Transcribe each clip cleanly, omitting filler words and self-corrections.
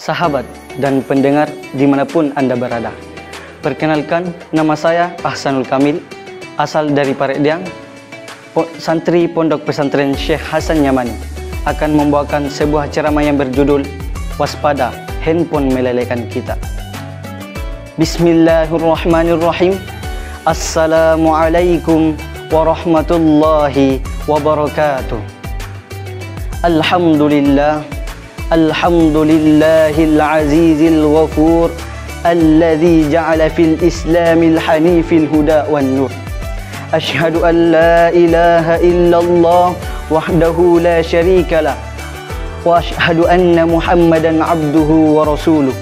sahabat dan pendengar dimanapun Anda berada. Perkenalkan, nama saya Ahsanul Kamil, asal dari Parediang, santri Pondok Pesantren Syekh Hasan Yamani, akan membawakan sebuah ceramah yang berjudul Waspada, Handphone Melelehkan Kita. Bismillahirrahmanirrahim. Assalamualaikum warahmatullahi wabarakatuh. Alhamdulillah, alhamdulillahil azizil ghafur, alladzi ja'ala fil islamil hanifil huda wan nur. Ashhadu an la ilaha illallah wahdahu la syarika lah, wa ashhadu anna Muhammadan abduhu wa rasuluh.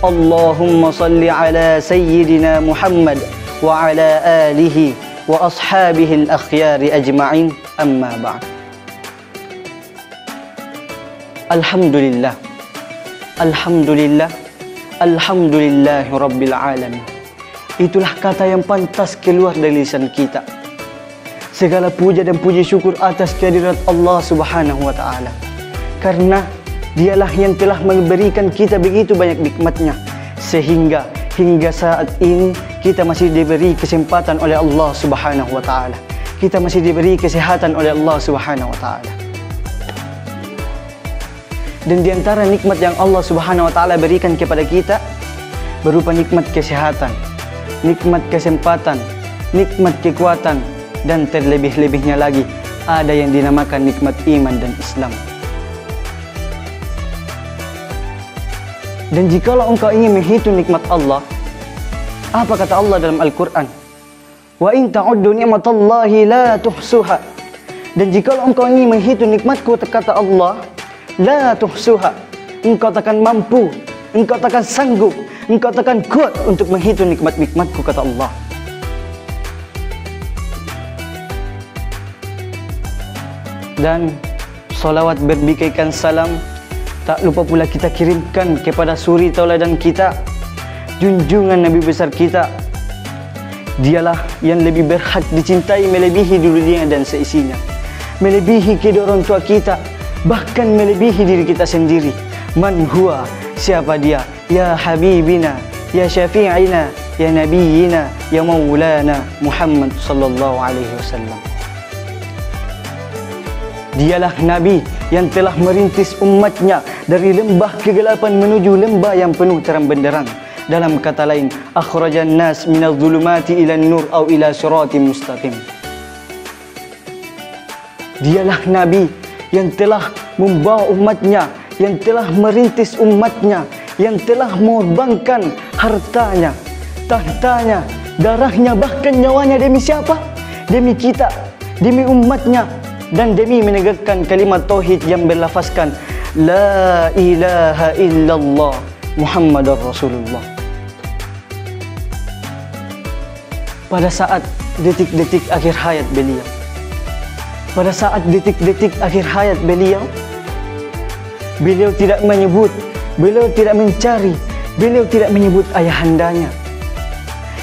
Allahumma salli ala sayyidina Muhammad wa ala alihi wa ashabihi al-akhyari ajma'in, amma ba'd. Alhamdulillah, alhamdulillah, alhamdulillahi rabbil alamin. Itulah kata yang pantas keluar dari lisan kita. Segala puja dan puji syukur atas kehadirat Allah Subhanahu wa ta'ala, karena Dialah yang telah memberikan kita begitu banyak nikmatnya, sehingga hingga saat ini kita masih diberi kesempatan oleh Allah Subhanahu wa ta'ala. Kita masih diberi kesehatan oleh Allah Subhanahu wa ta'ala. Dan di antara nikmat yang Allah Subhanahu wa ta'ala berikan kepada kita berupa nikmat kesehatan, nikmat kesempatan, nikmat kekuatan, dan terlebih-lebihnya lagi ada yang dinamakan nikmat iman dan Islam. Dan jikalau engkau ingin menghitung nikmat Allah, apa kata Allah dalam Al-Quran? Wa in ta'uddu ni'matallahi la tuhsuha. Dan jikalau engkau ingin menghitung nikmatku, kata Allah, la tuhsuha, engkau takkan mampu, engkau takkan sanggup, engkau takkan kuat untuk menghitung nikmat-nikmatku, kata Allah. Dan salawat berbikaikan salam tak lupa pula kita kirimkan kepada suri tauladan kita, junjungan Nabi besar kita. Dialah yang lebih berhak dicintai melebihi dunia dan seisinya, melebihi kedua orang tua kita, bahkan melebihi diri kita sendiri. Man huwa, siapa dia? Ya habibina, ya syafi'ina, ya nabiyina, ya maulana Muhammad sallallahu alaihi wasallam. Dialah Nabi yang telah merintis umatnya dari lembah kegelapan menuju lembah yang penuh terang benderang. Dalam kata lain, akhrajan nas minadh dhulumati ila nur au ila siratim mustaqim. Dialah Nabi yang telah membawa umatnya, yang telah merintis umatnya, yang telah mengorbankan hartanya, tahtanya, darahnya, bahkan nyawanya demi siapa? Demi kita, demi umatnya, dan demi menegakkan kalimat tauhid yang berlafazkan la ilaha illallah Muhammadar Rasulullah. Pada saat detik-detik akhir hayat beliau, pada saat detik-detik akhir hayat beliau, beliau tidak menyebut, beliau tidak mencari, beliau tidak menyebut ayahandanya,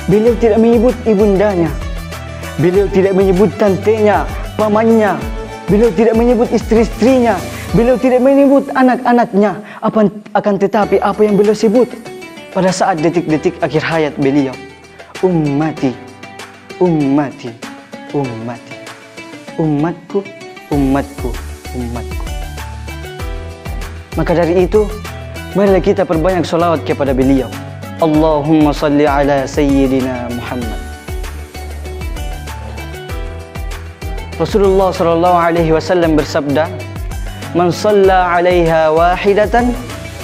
beliau tidak menyebut ibundanya, beliau tidak menyebut tantenya, pamannya, beliau tidak menyebut istri-istrinya, beliau tidak menyebut anak-anaknya. Akan tetapi apa yang beliau sebut pada saat detik-detik akhir hayat beliau? Ummati, ummati, ummati, umatku, umatku, umatku. Maka dari itu, marilah kita perbanyak sholawat kepada beliau. Allahumma salli ala sayyidina Muhammad. Rasulullah sallallahu alaihi wasallam bersabda, "Man shalla 'alaiha wahidatan,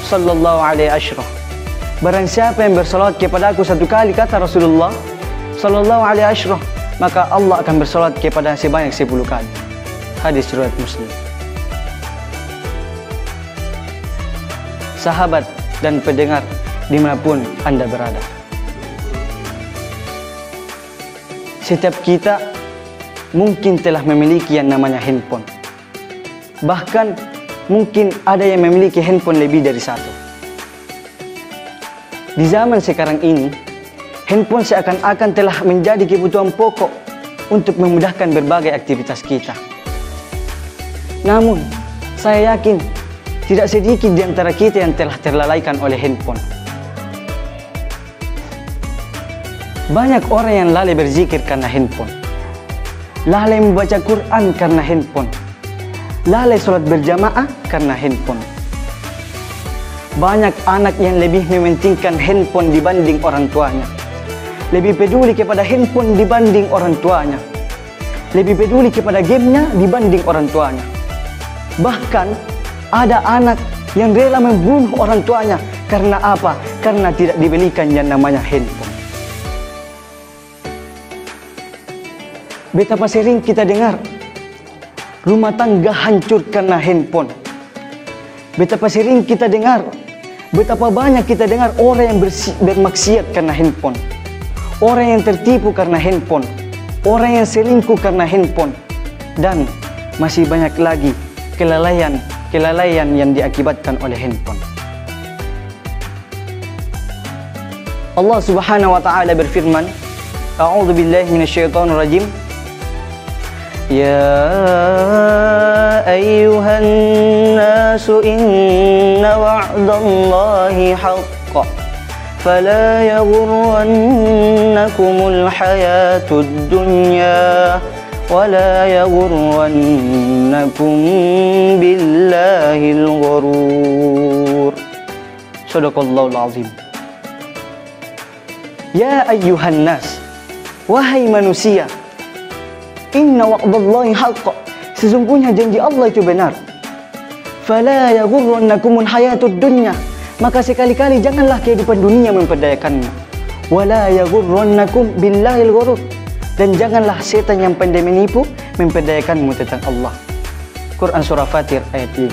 sallallahu alaihi asyrah." Barang siapa yang bersalawat kepada aku satu kali, kata Rasulullah sallallahu alaihi asyrah, maka Allah akan bersalawat kepada sebanyak 10 kali. Hadis riwayat Muslim. Sahabat dan pendengar dimanapun Anda berada, setiap kita mungkin telah memiliki yang namanya handphone. Bahkan mungkin ada yang memiliki handphone lebih dari satu. Di zaman sekarang ini, handphone seakan-akan telah menjadi kebutuhan pokok untuk memudahkan berbagai aktivitas kita. Namun, saya yakin Tidak sedikit di antara kita yang telah terlalaikan oleh handphone. Banyak orang yang lalai berzikir karena handphone, lalai membaca Quran karena handphone, lalai sholat berjamaah karena handphone. Banyak anak yang lebih mementingkan handphone dibanding orang tuanya, lebih peduli kepada handphone dibanding orang tuanya, lebih peduli kepada gamenya dibanding orang tuanya. Bahkan ada anak yang rela membunuh orang tuanya karena apa? Karena tidak dibelikan yang namanya handphone. Betapa sering kita dengar rumah tangga hancur karena handphone. Betapa sering kita dengar, betapa banyak kita dengar orang yang bermaksiat karena handphone, orang yang tertipu karena handphone, orang yang selingkuh karena handphone, dan masih banyak lagi kelalaian yang diakibatkan oleh handphone. Allah Subhanahu wa taala berfirman, A'udzu billahi minasyaitonir rajim. Ya ayyuhan nasu inna wa'dallahi haqq fala yaghurrannakumul hayatud dunya wala yaghurrannakum billahil ghurur. Shadaqallahul azim. Ya ayyuhan nas, wahai manusia, inna wa'dallahi haqq, sesungguhnya janji Allah itu benar. Fala yaghurrannakumul hayatud dunya, maka sekali-kali janganlah kehidupan dunia memperdayakanmu. Wala yaghurrannakum billahil ghurur, dan janganlah setan yang pandai menipu memperdayakanmu tentang Allah. Quran Surah Fatir ayat 5.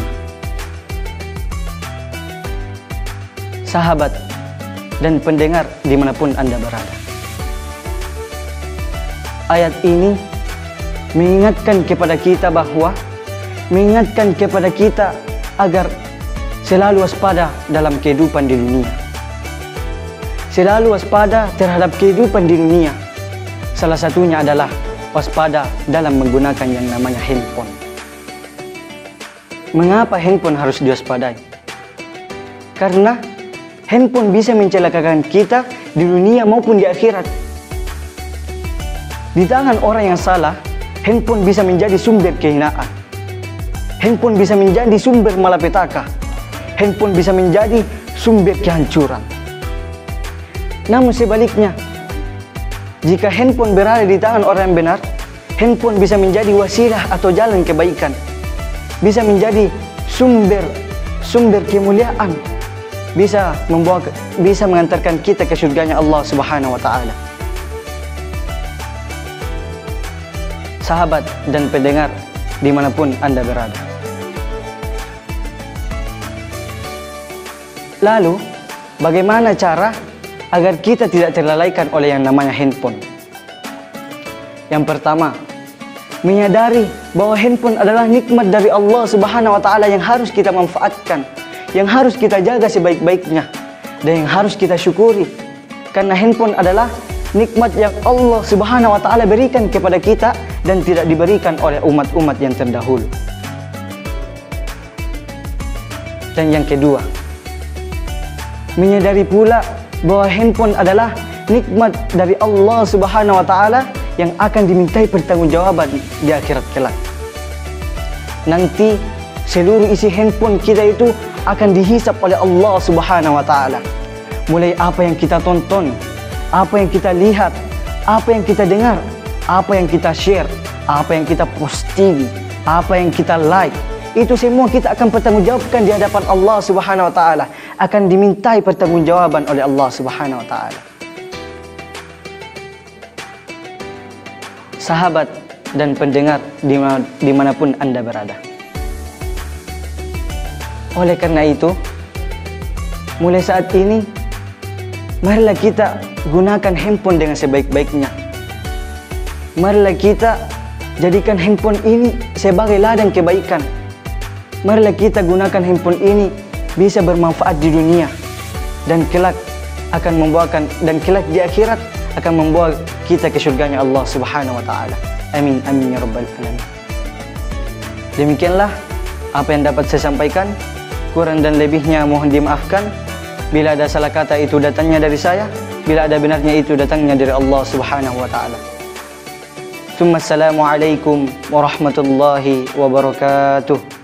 Sahabat dan pendengar dimanapun Anda berada, ayat ini mengingatkan kepada kita agar selalu waspada dalam kehidupan di dunia. Selalu waspada terhadap kehidupan di dunia. Salah satunya adalah waspada dalam menggunakan yang namanya handphone. Mengapa handphone harus diwaspadai? Karena handphone bisa mencelakakan kita di dunia maupun di akhirat. Di tangan orang yang salah, handphone bisa menjadi sumber kehinaan. Handphone bisa menjadi sumber malapetaka. Handphone bisa menjadi sumber kehancuran. Namun sebaliknya, jika handphone berada di tangan orang yang benar, handphone bisa menjadi wasilah atau jalan kebaikan. Bisa menjadi sumber kemuliaan. Bisa mengantarkan kita ke surganya Allah Subhanahu wa taala. Sahabat dan pendengar dimanapun Anda berada. Lalu, bagaimana cara agar kita tidak terlalaikan oleh yang namanya handphone? Yang pertama, menyadari bahwa handphone adalah nikmat dari Allah Subhanahu wa taala yang harus kita manfaatkan, yang harus kita jaga sebaik-baiknya, dan yang harus kita syukuri. Karena handphone adalah nikmat yang Allah Subhanahu wa taala berikan kepada kita dan tidak diberikan oleh umat-umat yang terdahulu. Dan yang kedua, menyadari pula bahwa handphone adalah nikmat dari Allah Subhanahu wa taala yang akan dimintai pertanggungjawaban di akhirat kelak. Nanti seluruh isi handphone kita itu akan dihisap oleh Allah Subhanahu wa taala. Mulai apa yang kita tonton, apa yang kita lihat, apa yang kita dengar, apa yang kita share, apa yang kita posting, apa yang kita like, itu semua kita akan pertanggungjawabkan di hadapan Allah Subhanahu wa taala, akan dimintai pertanggungjawaban oleh Allah Subhanahu wa taala. Sahabat dan pendengar dimanapun Anda berada. Oleh karena itu, mulai saat ini, marilah kita gunakan handphone dengan sebaik-baiknya. Marilah kita jadikan handphone ini sebagai ladang kebaikan. Marilah kita gunakan handphone ini bisa bermanfaat di dunia, dan kelak di akhirat akan membawa kita ke surganya Allah Subhanahu wa taala. Amin amin ya rabbal alamin. Demikianlah apa yang dapat saya sampaikan. kurang dan lebihnya mohon dimaafkan. Bila ada salah kata itu datangnya dari saya, bila ada benarnya itu datangnya dari Allah Subhanahu wa taala. Assalamualaikum warahmatullahi wabarakatuh.